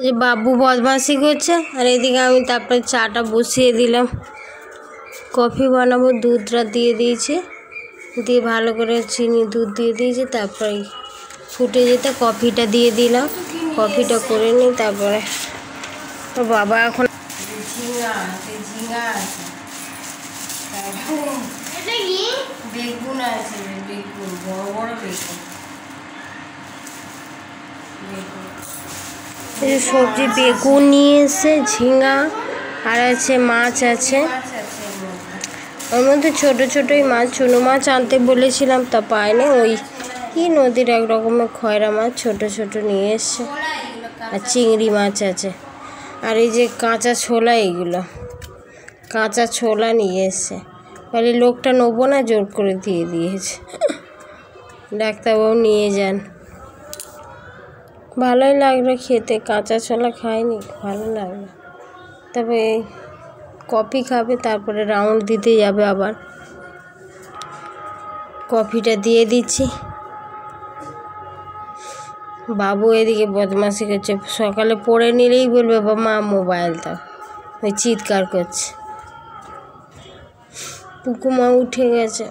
যে বাবু বদমাশি করছে, আর এদিকে আমি তারপরে চাটা বসিয়ে দিলাম। কফি বানাবো, দুধটা দিয়ে দিয়েছি, দিয়ে ভালো করে চিনি দুধ দিয়ে দিয়েছি, তারপরে ফুটে যেতে কফিটা দিয়ে দিলাম। কফিটা করে নিই, তারপরে তো বাবা এখন ঝিঙা আছে, বেগুন আছে, বেগুন বড় বড় বেগুন, সবজি বেগুন নিয়ে এসে, ঝিঙা আর আছে মাছ আছে, ওর মধ্যে ছোটো ছোটোই মাছ, চুনো মাছ আনতে বলেছিলাম তা পাইনি, ওই কি নদীর এক রকমের খয়রা মাছ ছোট ছোট নিয়ে এসছে, আর চিংড়ি মাছ আছে, আর এই যে কাঁচা ছোলা, এইগুলো কাঁচা ছোলা নিয়ে এসছে। বলে লোকটা নেবো না, জোর করে দিয়ে দিয়েছে। ডাক্তারবাবু নিয়ে যান। ভালোই লাগলো খেতে, কাঁচা ছোলা খাইনি, ভালো লাগলো। তবে কফি খাবে, তারপরে রাউন্ড দিতে যাবে আবার। কফিটা দিয়ে দিচ্ছি। বাবু এদিকে বদমাশি করছে, সকালে পড়ে নিলেই বলবে মা মোবাইল দাও, ওই চিৎকার করছে। পুকুমা উঠে গেছে,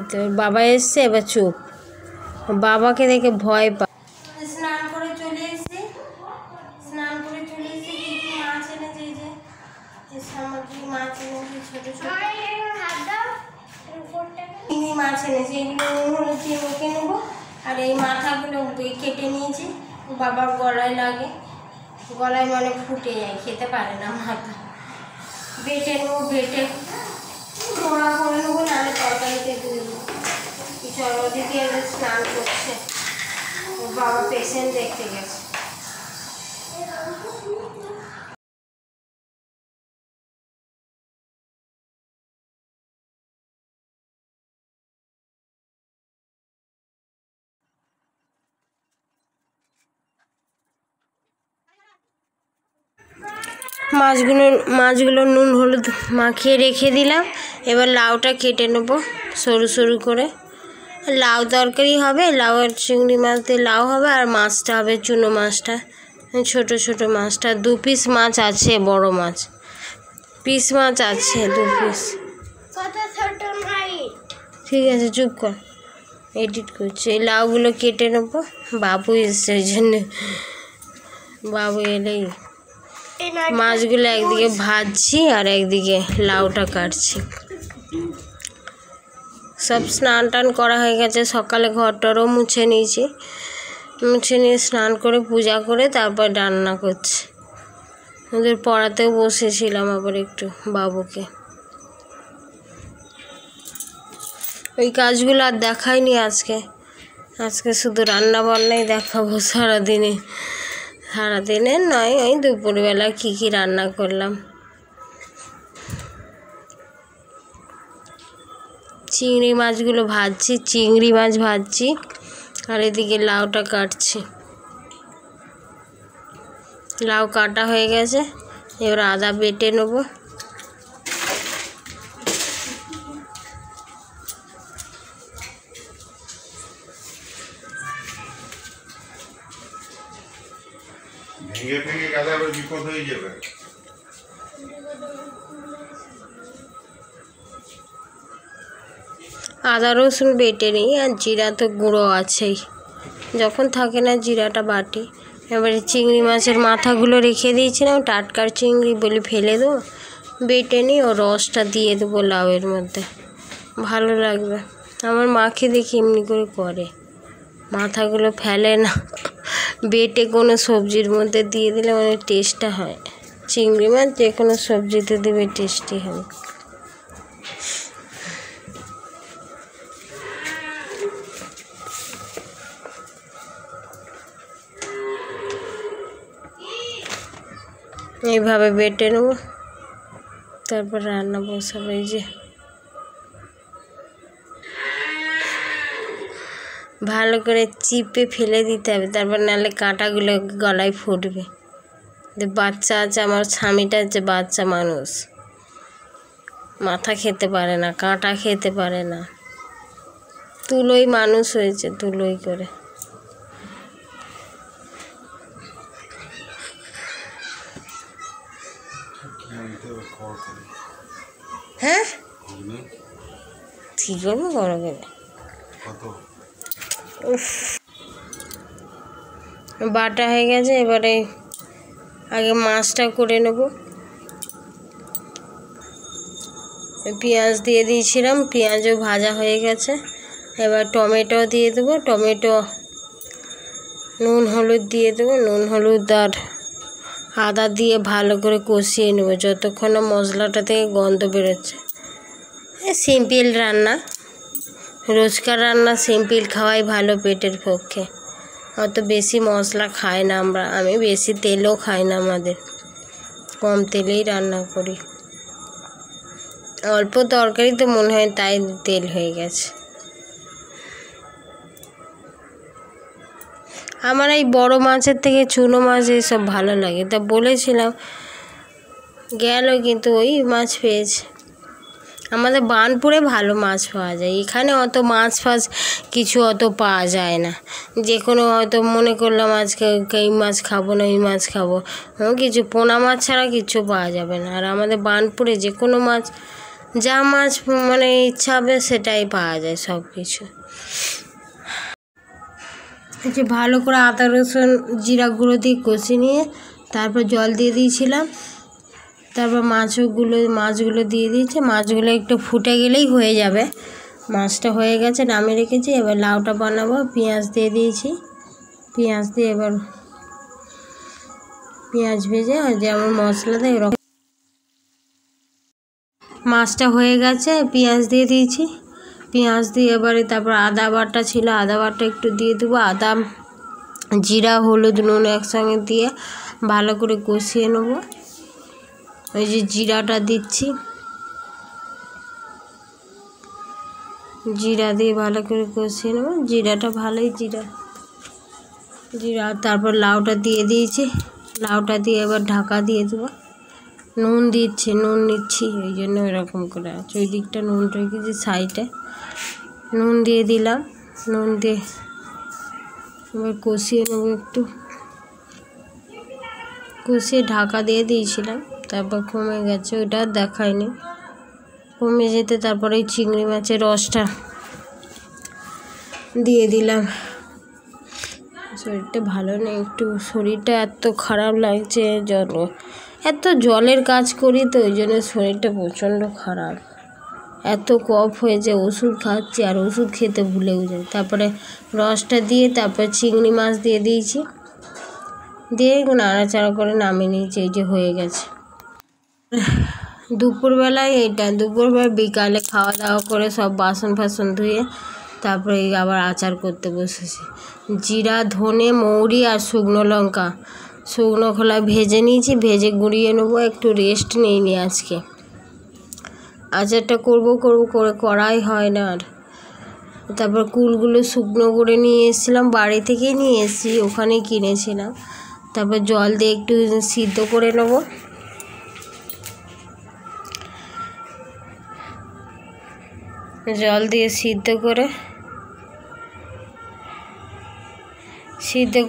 তো বাবা এসছে, এবার চুপ। বাবাকে দেখে ভয় পা। স্নান করে চলে এসেছি, কি কি মাছ এনেছে, যে সামুদ্রিক মাছ এনেছে, ছোটো ছোটো চিংড়ি মাছ এনেছে, এগুলো দিয়ে মেখে নেবো। আর এই মাথাগুলো কেটে নিয়েছি, বাবার গলায় লাগে, গলায় মানে ফুটে যায়, খেতে পারে না মাথা। বেটে নেবো, বেটে মোড়া করে নেবো, নাহলে তরকারিতে দিয়ে দেবো। চলো দিদি স্নান করছে, বাবা পেশেন্ট দেখতে গেছে। মাছগুলো নুন হলুদ মাখিয়ে রেখে দিলাম। এবার লাউটা কেটে নেব সরু সরু করে। লাউ তরকারি হবে, লাউ আর চিংড়ি মাছ দিয়ে লাউ হবে, আর মাছটা হবে চুনো মাছটা, ছোট ছোট মাছটা। 2 পিস মাছ আছে, বড় মাছ পিস মাছ আছে 2 পিস। ঠিক আছে, চুপ কর, এডিট করছি। এই লাউগুলো কেটে নেব। বাবু এসছে, ওই জন্যে বাবু এলেই মাছগুলো একদিকে ভাজছি আর একদিকে লাউটা কাটছি। সব স্নান টান করা হয়ে গেছে, সকালে ঘরটারও মুছে নিয়েছি, মুছে নিয়ে স্নান করে পূজা করে তারপর রান্না করছি। ওদের পড়াতেও বসেছিলাম আবার একটু বাবুকে। ওই কাজগুলো আর দেখাইনি আজকে শুধু রান্না বান্নাই দেখাবো সারাদিনের নয়, ওই দুপুরবেলা কী কী রান্না করলাম। চিংড়ি মাছগুলো ভাজছি, চিংড়ি মাছ ভাজছি, আর এদিকে লাউটা কাটছি। লাউ কাটা হয়ে গেছে, এবার আদা বেটে নেবো। ভেঙে ভেঙে গেলে আবার বিপদ হয়ে যাবে। আদা রসুন বেটে নিই, আর জিরা তো গুঁড়ো আছেই, যখন থাকে না জিরাটা বাটি। এবারে চিংড়ি মাছের মাথাগুলো রেখে দিয়েছিলাম, টাটকার চিংড়ি বলে ফেলে দেবো, বেটে নিই, ও রসটা দিয়ে দেবো লাউয়ের মধ্যে, ভালো লাগবে। আমার মাকে দেখি এমনি করে করে, মাথাগুলো ফেলে না, বেটে কোনো সবজির মধ্যে দিয়ে দিলে অনেক টেস্টটা হয়। চিংড়ি মাছ যে কোনো সবজিতে দেবে, টেস্টি হবে। এইভাবে বেটে নেব, তারপর রান্না বসাবো। এই যে ভালো করে চিপে ফেলে দিতে হবে, তারপর নাহলে কাঁটাগুলো গলায় ফুটবে। বাচ্চা আছে, আমার স্বামীটা হচ্ছে বাচ্চা মানুষ, মাথা খেতে পারে না, কাঁটা খেতে পারে না, তুলোই মানুষ হয়েছে, তুলোই করে। হ্যাঁ ঠিক করবো বড় করে। বাটা হয়ে গেছে, এবারে আগে মাছটা করে নেব। পেঁয়াজ দিয়ে দিয়েছিলাম, পেঁয়াজও ভাজা হয়ে গেছে। এবার টমেটো দিয়ে দেবো, টমেটো নুন হলুদ দিয়ে দেবো, নুন হলুদ আর আদা দিয়ে ভালো করে কষিয়ে নেবো যতক্ষণ না মশলাটা থেকে গন্ধ বেরোচ্ছে। সিম্পল রান্না, রোজকার রান্না সিম্পল খাওয়াই ভালো পেটের পক্ষে। অত বেশি মশলা খাই না আমরা, আমি বেশি তেলও খাই না, আমাদের কম তেলেই রান্না করি। অল্প তরকারি তো মনে হয় তাই তেল হয়ে গেছে। আমার এই বড় মাছের থেকে চুনো মাছ এইসব ভালো লাগে, তা বলেছিলাম গেল, কিন্তু ওই মাছ পেয়েছে। আমাদের বার্নপুরে ভালো মাছ পাওয়া যায়, এখানে অত মাছ ফাছ কিছু অত পাওয়া যায় না। যে কোনো হয়তো মনে করলাম আজকে এই মাছ খাবো না এই মাছ খাবো, কিছু পোনা মাছ ছাড়া কিছু পাওয়া যাবে না। আর আমাদের বার্নপুরে যে কোনো মাছ, যা মাছ মানে ইচ্ছা হবে সেটাই পাওয়া যায় সব কিছু। যে ভালো করে আদা রসুন জিরা গুঁড়ো দিয়ে কষে নিয়ে তারপর জল দিয়ে দিয়েছিলাম। তারপর মাছগুলো দিয়ে দিয়েছি, মাছগুলো একটু ফুটে গেলেই হয়ে যাবে। মাছটা হয়ে গেছে, নামিয়ে রেখেছি। এবার লাউটা বানাবো, পেঁয়াজ দিয়ে দিয়েছি। পেঁয়াজ দিয়ে এবার পেঁয়াজ ভেজে যেমন মশলা দেয় ওরকম। মাছটা হয়ে গেছে, পেঁয়াজ দিয়ে দিয়েছি। পেঁয়াজ দিয়ে এবারে তারপর আদা বাটা ছিল, আদা বাটা একটু দিয়ে দেবো। আদা জিরা হলুদ নুন একসঙ্গে দিয়ে ভালো করে কষিয়ে নেবো। ওই যে জিরাটা দিচ্ছি, জিরা দিয়ে ভালো করে কষিয়ে নেবো। জিরাটা ভালোই জিরা তারপর লাউটা দিয়ে দিয়েছি, লাউটা দিয়ে এবার ঢাকা দিয়ে দেবো। নুন নিচ্ছি, ওই জন্য এরকম করে আছে। ওই দিকটা নুন রেখেছি সাইডে, নুন দিয়ে দিলাম। নুন দিয়ে এবার কষিয়ে নেবো, একটু কষিয়ে ঢাকা দিয়ে দিয়েছিলাম। তারপর কমে গেছে, ওইটা দেখায়নি, কমে যেতে তারপরে ওই চিংড়ি মাছের রসটা দিয়ে দিলাম। শরীরটা ভালো নেই, একটু শরীরটা এত খারাপ লাগছে, এত জলের কাজ করি তো ওই জন্য শরীরটা প্রচণ্ড খারাপ। এত কফ হয়েছে, ওষুধ খাচ্ছি আর ওষুধ খেতে ভুলেও যাই। তারপরে রসটা দিয়ে তারপর চিংড়ি মাছ দিয়ে দিয়েছি, দিয়ে নাড়াচাড়া করে নামিয়ে নিয়েছি। এই যে হয়ে গেছে। দুপুরবেলায় দুপুরবেলা বিকালে খাওয়া দাওয়া করে সব বাসন ফাসন ধুয়ে তারপরে আবার আচার করতে বসেছি। জিরা ধনে মৌরি আর শুকনো লঙ্কা শুকনো খোলায় ভেজে নিয়েছি, ভেজে গুঁড়িয়ে নেবো। একটু রেস্ট নিইনি আজকে, আচারটা করবো করে করাই হয় না। আর তারপর কুলগুলো শুকনো করে নিয়ে এসেছিলাম, বাড়ি থেকেই নিয়ে এসেছি, ওখানেই কিনেছিলাম। তারপর জল দিয়ে একটু সিদ্ধ করে নেবো। জল দিয়ে সিদ্ধ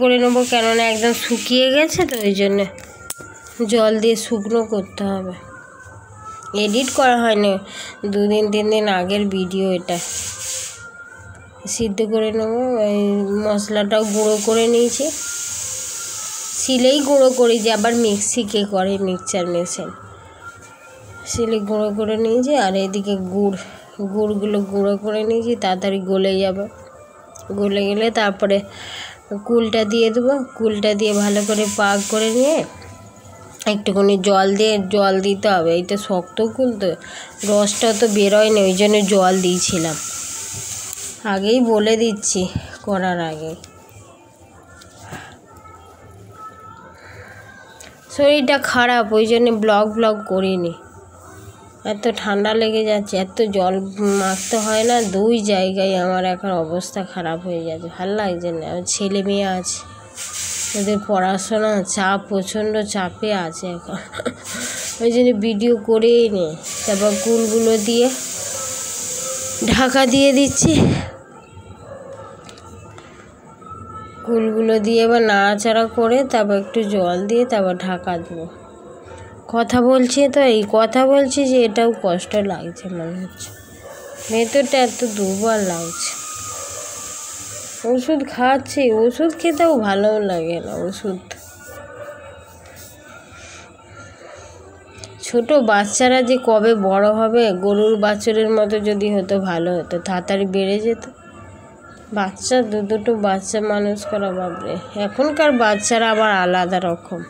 করে নেবো, কেননা একদম শুকিয়ে গেছে তো ওই জন্য জল দিয়ে শুকনো করতে হবে। এডিট করা হয়নি, 2-3 দিন আগের ভিডিও এটা। সিদ্ধ করে নেবো। এই মশলাটাও গুঁড়ো করে নিয়েছি, শিলেই গুঁড়ো করি, যে আবার মিক্সি কে করে, মিক্সচার মেশিন, শিলে গুঁড়ো করে নিয়েছি। আর এদিকে গুড়গুলো গুঁড়ো করে নিয়েছি, তাড়াতাড়ি গলে যাবে। গলে গেলে তারপরে কুলটা দিয়ে দেবো। কুলটা দিয়ে ভালো করে পাক করে নিয়ে একটুখানি জল দিতে হবে। এইটা শক্ত কুল তো, রসটা তো বেরোয় না, ওই জন্য জল দিয়েছিলাম। আগেই বলে দিচ্ছি করার আগে। শরীরটা খারাপ, ওই জন্য ব্লগ করিনি। এত ঠান্ডা লেগে যাচ্ছে, এত জল মাখতে হয় না 2 জায়গায়, আমার এখন অবস্থা খারাপ হয়ে যাচ্ছে, ভালো লাগছে না। আমার ছেলে মেয়ে আছে, ওদের পড়াশোনা চাপ, প্রচণ্ড চাপে আছে এখন, ওই জন্য ভিডিও করেই নি। তারপর কুলগুলো দিয়ে ঢাকা দিয়ে দিচ্ছি। কুলগুলো দিয়ে এবার নাড়াচাড়া করে তারপর একটু জল দিয়ে তারপর ঢাকা দেবো। কথা বলছি তো, এই কথা বলছি যে এটাও কষ্ট লাগছে মনে হচ্ছে, ভেতরটা এত দুর্বল লাগছে। ওষুধ খাচ্ছি, ওষুধ খেতেও ভালো লাগে না। ওষুধ ছোট বাচ্চারা যে কবে বড় হবে, গরুর বাছুরের মতো যদি হতো ভালো হতো, তাড়াতাড়ি বেড়ে যেত। বাচ্চা দুটো বাচ্চা মানুষ করা, বাপরে, এখনকার বাচ্চারা আবার আলাদা রকম।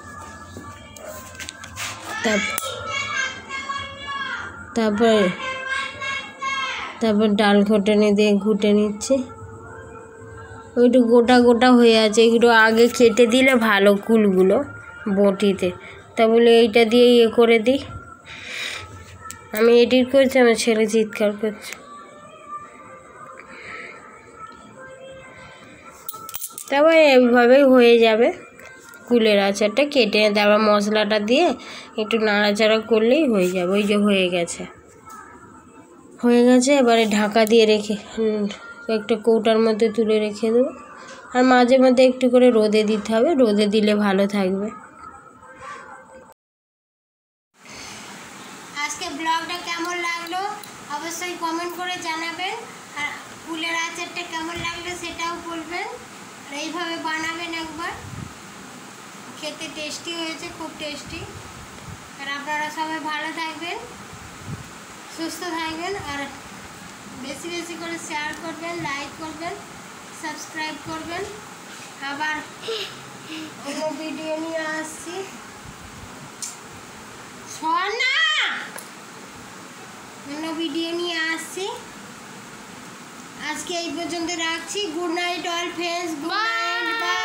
তারপর ডাল ঘুটনি দিয়ে ঘুটে নিচ্ছি। ওইটু গোটা গোটা হয়ে আছে, এগুলো আগে কেটে দিলে ভালো, কুলগুলো বটিতে। তা বলে এইটা দিয়ে ইয়ে করে দিই। আমি এডিট করছি, আমার ছেলে চিৎকার করছে। তারপর এইভাবেই হয়ে যাবে কুলের আচারটা। কেটে তারপর মশলাটা দিয়ে একটু নাড়াচাড়া করলেই হয়ে যাবে। ওই যে হয়ে গেছে। এবারে ঢাকা দিয়ে রেখে একটা কৌটার মধ্যে তুলে রেখে দেবো। আর মাঝে মধ্যে একটু করে রোদে দিতে হবে, রোদে দিলে ভালো থাকবে। আজকে ব্লগটা কেমন লাগলো অবশ্যই কমেন্ট করে জানাবেন। আর কুলের আচারটা কেমন লাগলো সেটাও বলবেন। আর এইভাবে বানাবেন একবার, খেতে টেস্টি হয়েছে, খুব টেস্টি। আর আপনারা সবাই ভালো থাকবেন, সুস্থ থাকবেন। আর বেশি বেশি করে শেয়ার করবেন, লাইক করবেন, সাবস্ক্রাইব করবেন। আবার অন্য ভিডিও নিয়ে আসছি। অন্য ভিডিও নিয়ে আসছি। আজকে এই পর্যন্ত রাখছি। Good night all friends, good night, by.